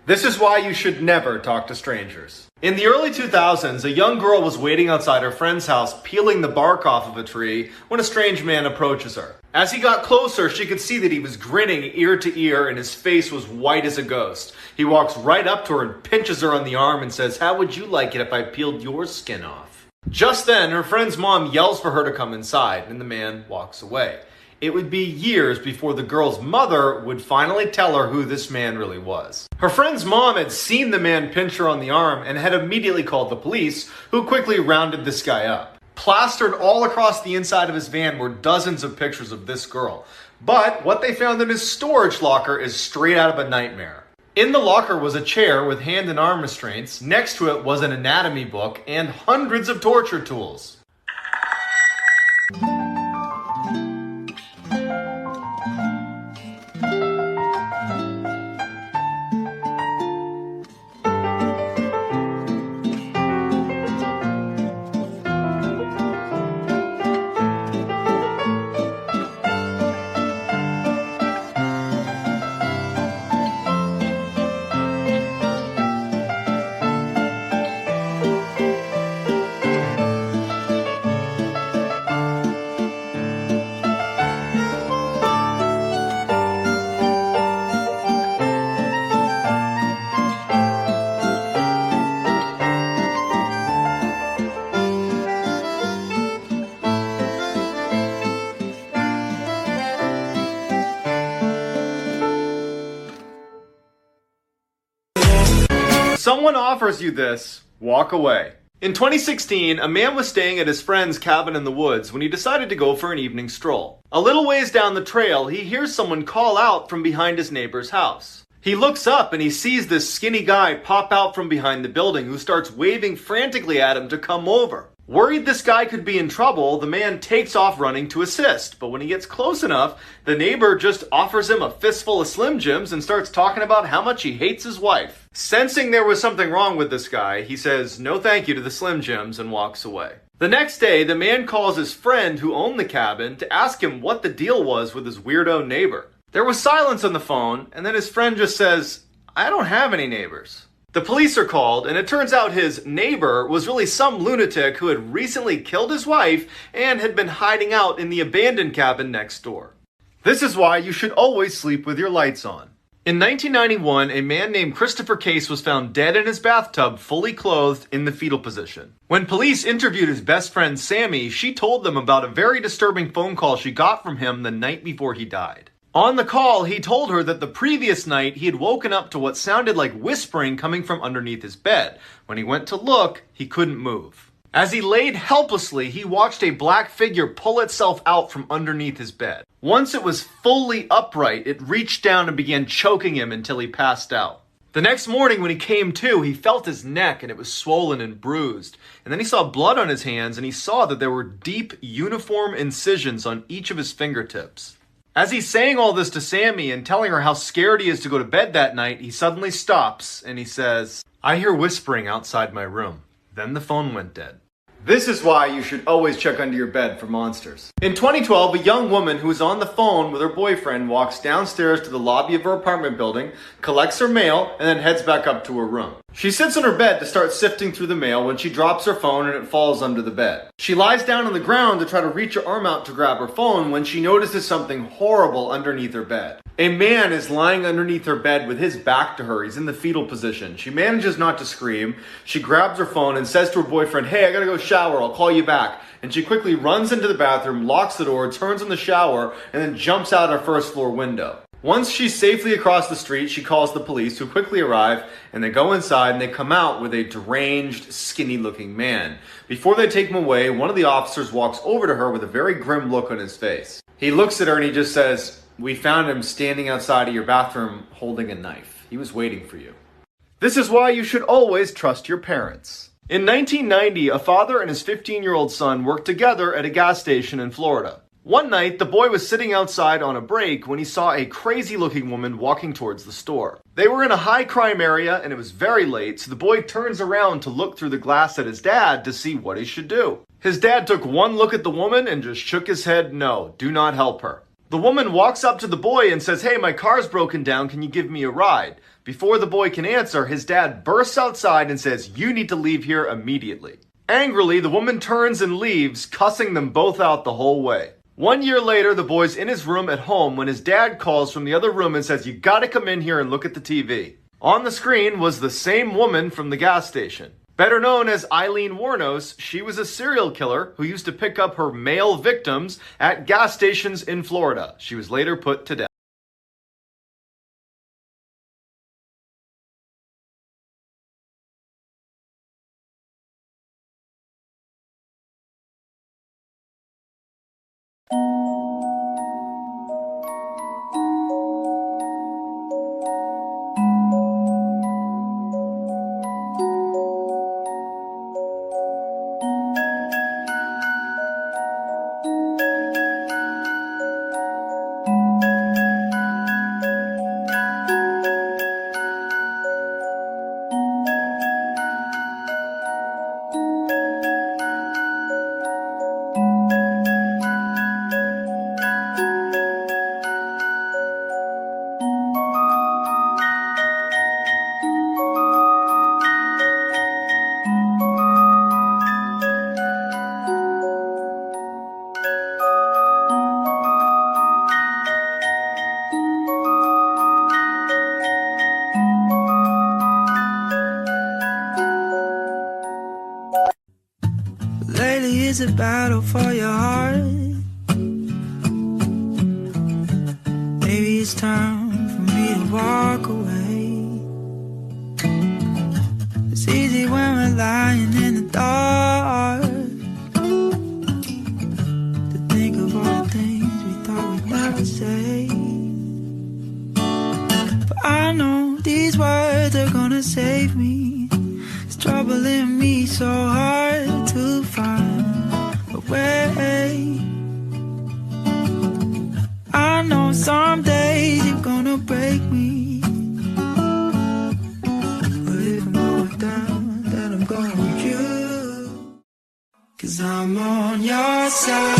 This is why you should never talk to strangers. In the early 2000s, a young girl was waiting outside her friend's house peeling the bark off of a tree when a strange man approaches her. As he got closer, she could see that he was grinning ear to ear and his face was white as a ghost. He walks right up to her and pinches her on the arm and says, "How would you like it if I peeled your skin off?" Just then, her friend's mom yells for her to come inside and the man walks away. It would be years before the girl's mother would finally tell her who this man really was. Her friend's mom had seen the man pinch her on the arm and had immediately called the police, who quickly rounded this guy up. Plastered all across the inside of his van were dozens of pictures of this girl. But what they found in his storage locker is straight out of a nightmare. In the locker was a chair with hand and arm restraints. Next to it was an anatomy book and hundreds of torture tools. Someone offers you this, walk away. In 2016, a man was staying at his friend's cabin in the woods when he decided to go for an evening stroll. A little ways down the trail, he hears someone call out from behind his neighbor's house. He looks up and he sees this skinny guy pop out from behind the building who starts waving frantically at him to come over. Worried this guy could be in trouble, the man takes off running to assist. But when he gets close enough, the neighbor just offers him a fistful of Slim Jims and starts talking about how much he hates his wife. Sensing there was something wrong with this guy, he says no thank you to the Slim Jims and walks away. The next day, the man calls his friend who owned the cabin to ask him what the deal was with his weirdo neighbor. There was silence on the phone, and then his friend just says, "I don't have any neighbors." The police are called, and it turns out his neighbor was really some lunatic who had recently killed his wife and had been hiding out in the abandoned cabin next door. This is why you should always sleep with your lights on. In 1991, a man named Christopher Case was found dead in his bathtub, fully clothed in the fetal position. When police interviewed his best friend Sammy, she told them about a very disturbing phone call she got from him the night before he died. On the call, he told her that the previous night he had woken up to what sounded like whispering coming from underneath his bed. When he went to look, he couldn't move. As he laid helplessly, he watched a black figure pull itself out from underneath his bed. Once it was fully upright, it reached down and began choking him until he passed out. The next morning when he came to, he felt his neck and it was swollen and bruised. And then he saw blood on his hands and he saw that there were deep, uniform incisions on each of his fingertips. As he's saying all this to Sammy and telling her how scared he is to go to bed that night, he suddenly stops and he says, "I hear whispering outside my room." Then the phone went dead. This is why you should always check under your bed for monsters. In 2012, a young woman who was on the phone with her boyfriend walks downstairs to the lobby of her apartment building, collects her mail, and then heads back up to her room. She sits on her bed to start sifting through the mail when she drops her phone and it falls under the bed. She lies down on the ground to try to reach her arm out to grab her phone when she notices something horrible underneath her bed. A man is lying underneath her bed with his back to her. He's in the fetal position. She manages not to scream. She grabs her phone and says to her boyfriend, "Hey, I gotta go shower. I'll call you back." And she quickly runs into the bathroom, locks the door, turns on the shower, and then jumps out her first floor window. Once she's safely across the street, she calls the police, who quickly arrive, and they go inside and they come out with a deranged, skinny-looking man. Before they take him away, one of the officers walks over to her with a very grim look on his face. He looks at her and he just says, "We found him standing outside of your bathroom holding a knife. He was waiting for you." This is why you should always trust your parents. In 1990, a father and his 15-year-old son worked together at a gas station in Florida. One night, the boy was sitting outside on a break when he saw a crazy-looking woman walking towards the store. They were in a high-crime area and it was very late, so the boy turns around to look through the glass at his dad to see what he should do. His dad took one look at the woman and just shook his head, "No, do not help her." The woman walks up to the boy and says, "Hey, my car's broken down. Can you give me a ride?" Before the boy can answer, his dad bursts outside and says, "You need to leave here immediately." Angrily, the woman turns and leaves, cussing them both out the whole way. 1 year later, the boy's in his room at home when his dad calls from the other room and says, "You gotta come in here and look at the TV." On the screen was the same woman from the gas station. Better known as Eileen Warnos, she was a serial killer who used to pick up her male victims at gas stations in Florida. She was later put to death. Lately it's a battle for your heart. Maybe it's time for me to walk away. It's easy when we're lying in the dark to think of all the things we thought we'd never say. But I know these words are gonna save me. It's troubling me so hard to find a way. I know some days you're gonna break me, but if I'm going down, then I'm going with you. 'Cause I'm on your side.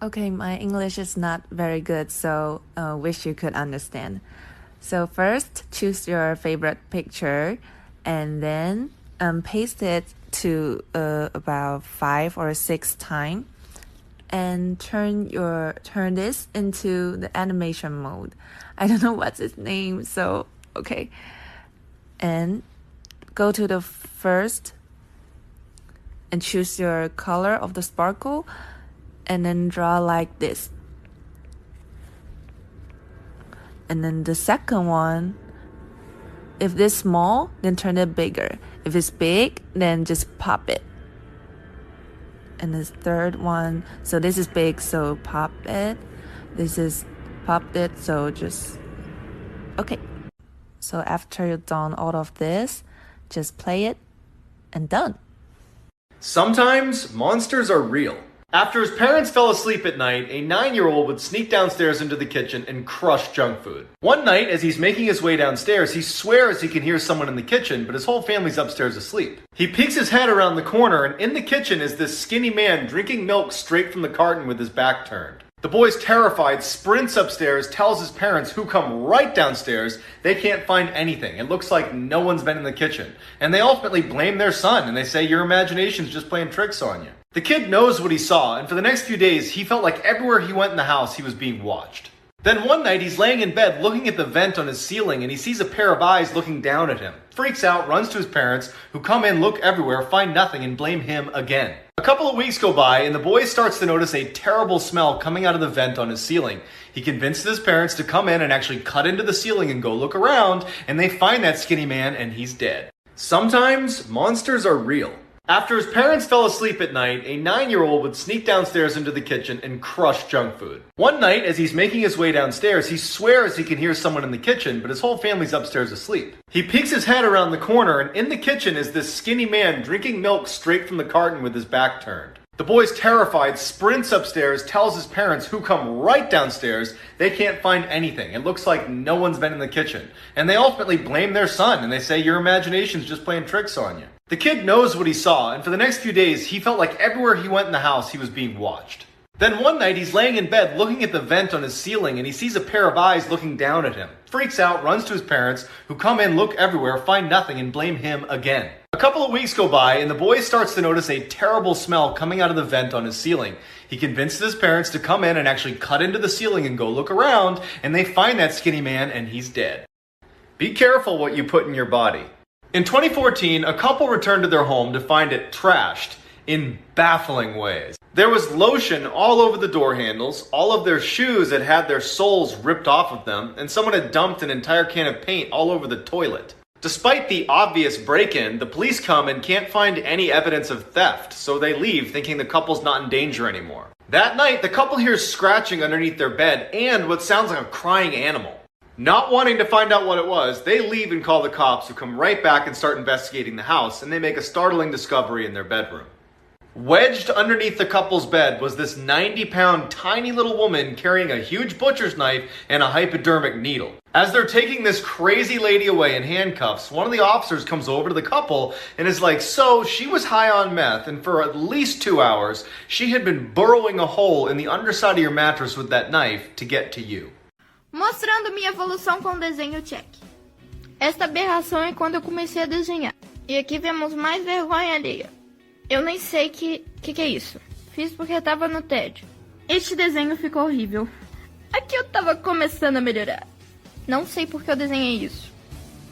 Okay, my English is not very good, so wish you could understand. So first, choose your favorite picture and then paste it to about 5 or 6 times. and turn this into the animation mode. I don't know what's its name, so okay. And go to the first and choose your color of the sparkle and then draw like this. And then the second one, if it's small, then turn it bigger. If it's big, then just pop it. And this third one, so this is big, so pop it. This is popped it, so just, okay. So after you've done all of this, just play it and done. Sometimes monsters are real. After his parents fell asleep at night, a 9-year-old would sneak downstairs into the kitchen and crush junk food. One night, as he's making his way downstairs, he swears he can hear someone in the kitchen, but his whole family's upstairs asleep. He peeks his head around the corner, and in the kitchen is this skinny man drinking milk straight from the carton with his back turned. The boy's terrified, sprints upstairs, tells his parents, who come right downstairs, they can't find anything. It looks like no one's been in the kitchen. And they ultimately blame their son, and they say, your imagination's just playing tricks on you. The kid knows what he saw, and for the next few days, he felt like everywhere he went in the house, he was being watched. Then one night, he's laying in bed looking at the vent on his ceiling, and he sees a pair of eyes looking down at him. Freaks out, runs to his parents, who come in, look everywhere, find nothing, and blame him again. A couple of weeks go by, and the boy starts to notice a terrible smell coming out of the vent on his ceiling. He convinces his parents to come in and actually cut into the ceiling and go look around, and they find that skinny man, and he's dead. Sometimes, monsters are real. After his parents fell asleep at night, a 9-year-old would sneak downstairs into the kitchen and crush junk food. One night, as he's making his way downstairs, he swears he can hear someone in the kitchen, but his whole family's upstairs asleep. He peeks his head around the corner, and in the kitchen is this skinny man drinking milk straight from the carton with his back turned. The boy's terrified, sprints upstairs, tells his parents, who come right downstairs, they can't find anything. It looks like no one's been in the kitchen. And they ultimately blame their son, and they say, your imagination's just playing tricks on you. The kid knows what he saw, and for the next few days, he felt like everywhere he went in the house, he was being watched. Then one night, he's laying in bed looking at the vent on his ceiling, and he sees a pair of eyes looking down at him. Freaks out, runs to his parents, who come in, look everywhere, find nothing, and blame him again. A couple of weeks go by, and the boy starts to notice a terrible smell coming out of the vent on his ceiling. He convinces his parents to come in and actually cut into the ceiling and go look around, and they find that skinny man, and he's dead. Be careful what you put in your body. In 2014, a couple returned to their home to find it trashed in baffling ways. There was lotion all over the door handles, all of their shoes had had their soles ripped off of them, and someone had dumped an entire can of paint all over the toilet. Despite the obvious break-in, the police come and can't find any evidence of theft, so they leave thinking the couple's not in danger anymore. That night, the couple hears scratching underneath their bed and what sounds like a crying animal. Not wanting to find out what it was, they leave and call the cops, who come right back and start investigating the house, and they make a startling discovery in their bedroom. Wedged underneath the couple's bed was this 90-pound tiny little woman carrying a huge butcher's knife and a hypodermic needle. As they're taking this crazy lady away in handcuffs, one of the officers comes over to the couple and is like, so she was high on meth, and for at least 2 hours, she had been burrowing a hole in the underside of your mattress with that knife to get to you. Mostrando minha evolução com o desenho check. Esta aberração é quando eu comecei a desenhar. E aqui vemos mais vergonha alheia. Eu nem sei que é isso. Fiz porque tava no tédio. Este desenho ficou horrível. Aqui eu tava começando a melhorar. Não sei porque eu desenhei isso.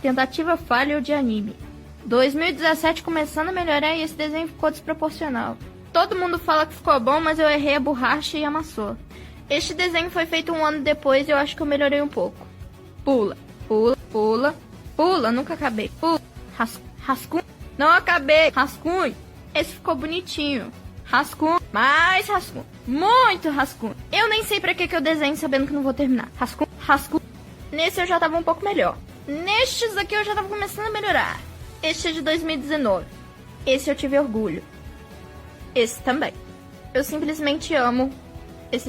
Tentativa falha de anime. 2017 começando a melhorar e esse desenho ficou desproporcional. Todo mundo fala que ficou bom, mas eu errei a borracha e amassou. Este desenho foi feito 1 ano depois e eu acho que eu melhorei um pouco. Pula, pula, pula, pula, nunca acabei. Pula, rascunho, não acabei, rascunho. Esse ficou bonitinho. Rascunho, mais rascunho, muito rascunho. Eu nem sei pra que eu desenho sabendo que não vou terminar. Rascunho, rascunho. Nesse eu já tava um pouco melhor. Nestes aqui eu já tava começando a melhorar. Este é de 2019. Esse eu tive orgulho. Esse também. Eu simplesmente amo esse.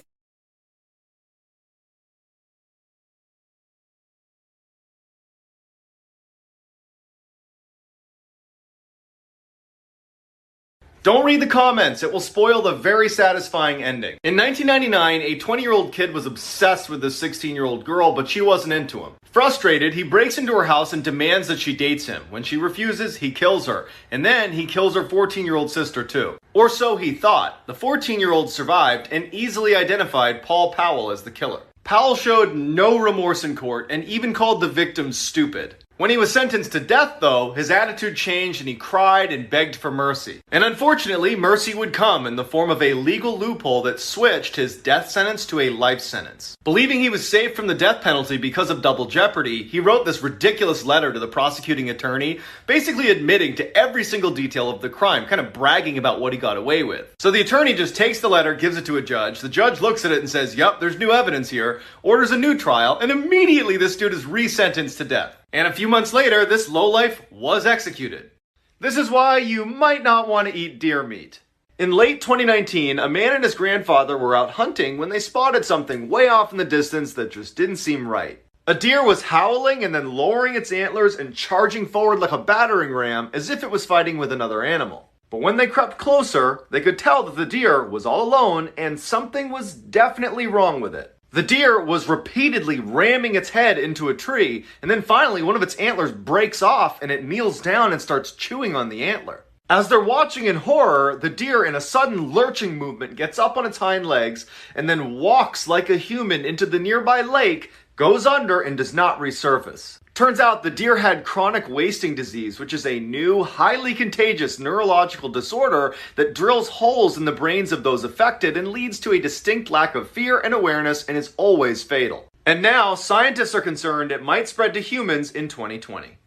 Don't read the comments, it will spoil the very satisfying ending. In 1999, a 20-year-old kid was obsessed with this 16-year-old girl, but she wasn't into him. Frustrated, he breaks into her house and demands that she dates him. When she refuses, he kills her. And then he kills her 14-year-old sister too. Or so he thought. The 14-year-old survived and easily identified Paul Powell as the killer. Powell showed no remorse in court and even called the victims stupid. When he was sentenced to death, though, his attitude changed and he cried and begged for mercy. And unfortunately, mercy would come in the form of a legal loophole that switched his death sentence to a life sentence. Believing he was safe from the death penalty because of double jeopardy, he wrote this ridiculous letter to the prosecuting attorney, basically admitting to every single detail of the crime, kind of bragging about what he got away with. So the attorney just takes the letter, gives it to a judge. The judge looks at it and says, "Yep, there's new evidence here," orders a new trial, and immediately this dude is resentenced to death. And a few months later, this lowlife was executed. This is why you might not want to eat deer meat. In late 2019, a man and his grandfather were out hunting when they spotted something way off in the distance that just didn't seem right. A deer was howling and then lowering its antlers and charging forward like a battering ram as if it was fighting with another animal. But when they crept closer, they could tell that the deer was all alone and something was definitely wrong with it. The deer was repeatedly ramming its head into a tree, and then finally one of its antlers breaks off and it kneels down and starts chewing on the antler. As they're watching in horror, the deer in a sudden lurching movement gets up on its hind legs and then walks like a human into the nearby lake, goes under, and does not resurface. Turns out the deer had chronic wasting disease, which is a new, highly contagious neurological disorder that drills holes in the brains of those affected and leads to a distinct lack of fear and awareness and is always fatal. And now, scientists are concerned it might spread to humans in 2020.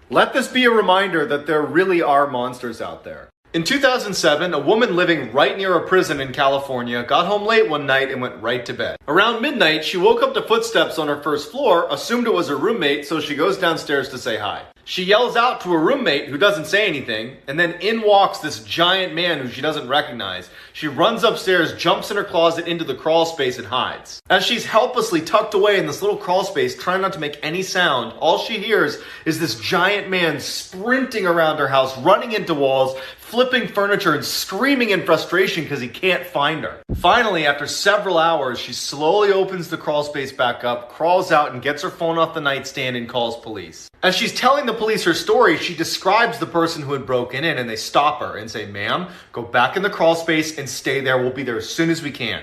Let this be a reminder that there really are monsters out there. In 2007, a woman living right near a prison in California got home late one night and went right to bed. Around midnight, she woke up to footsteps on her first floor, assumed it was her roommate, so she goes downstairs to say hi. She yells out to her roommate, who doesn't say anything, and then in walks this giant man who she doesn't recognize. She runs upstairs, jumps in her closet into the crawl space, and hides. As she's helplessly tucked away in this little crawl space, trying not to make any sound, all she hears is this giant man sprinting around her house, running into walls, flipping furniture, and screaming in frustration because he can't find her. Finally, after several hours, she slowly opens the crawl space back up, crawls out, and gets her phone off the nightstand and calls police. As she's telling the police her story, she describes the person who had broken in, and they stop her and say, "Ma'am, go back in the crawl space and stay there. We'll be there as soon as we can."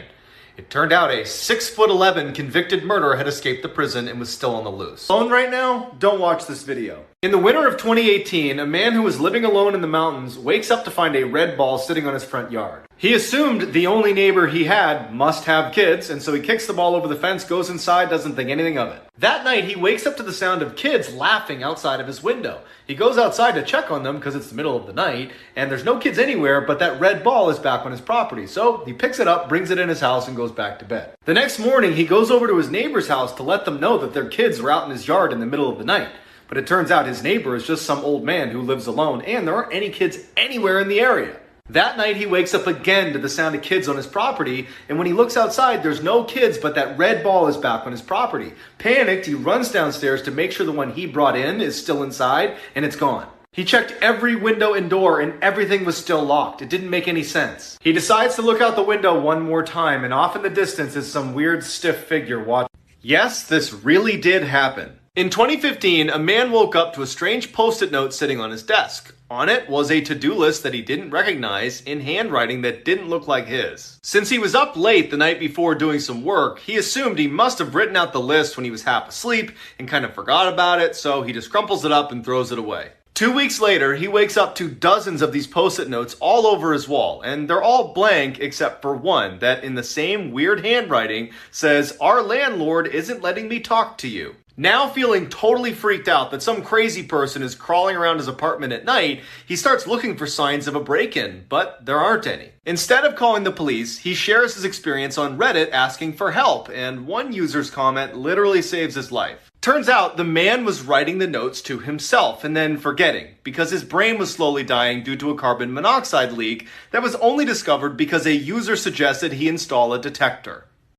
It turned out a 6'11" convicted murderer had escaped the prison and was still on the loose. Alone right now? Don't watch this video. In the winter of 2018, a man who was living alone in the mountains wakes up to find a red ball sitting on his front yard. He assumed the only neighbor he had must have kids, and so he kicks the ball over the fence, goes inside, doesn't think anything of it. That night, he wakes up to the sound of kids laughing outside of his window. He goes outside to check on them because it's the middle of the night, and there's no kids anywhere, but that red ball is back on his property. So he picks it up, brings it in his house, and goes back to bed. The next morning, he goes over to his neighbor's house to let them know that their kids were out in his yard in the middle of the night. But it turns out his neighbor is just some old man who lives alone, and there aren't any kids anywhere in the area. That night, he wakes up again to the sound of kids on his property, and when he looks outside, there's no kids, but that red ball is back on his property. Panicked, he runs downstairs to make sure the one he brought in is still inside, and it's gone. He checked every window and door, and everything was still locked. It didn't make any sense. He decides to look out the window one more time, and off in the distance is some weird stiff figure watching. Yes, this really did happen. In 2015, a man woke up to a strange post-it note sitting on his desk. On it was a to-do list that he didn't recognize in handwriting that didn't look like his. Since he was up late the night before doing some work, he assumed he must have written out the list when he was half asleep and kind of forgot about it, so he just crumples it up and throws it away. 2 weeks later, he wakes up to dozens of these post-it notes all over his wall, and they're all blank except for one that, in the same weird handwriting, says, "Our landlord isn't letting me talk to you." Now feeling totally freaked out that some crazy person is crawling around his apartment at night, he starts looking for signs of a break-in, but there aren't any. Instead of calling the police, he shares his experience on Reddit asking for help, and one user's comment literally saves his life. Turns out the man was writing the notes to himself and then forgetting, because his brain was slowly dying due to a carbon monoxide leak that was only discovered because a user suggested he install a detector.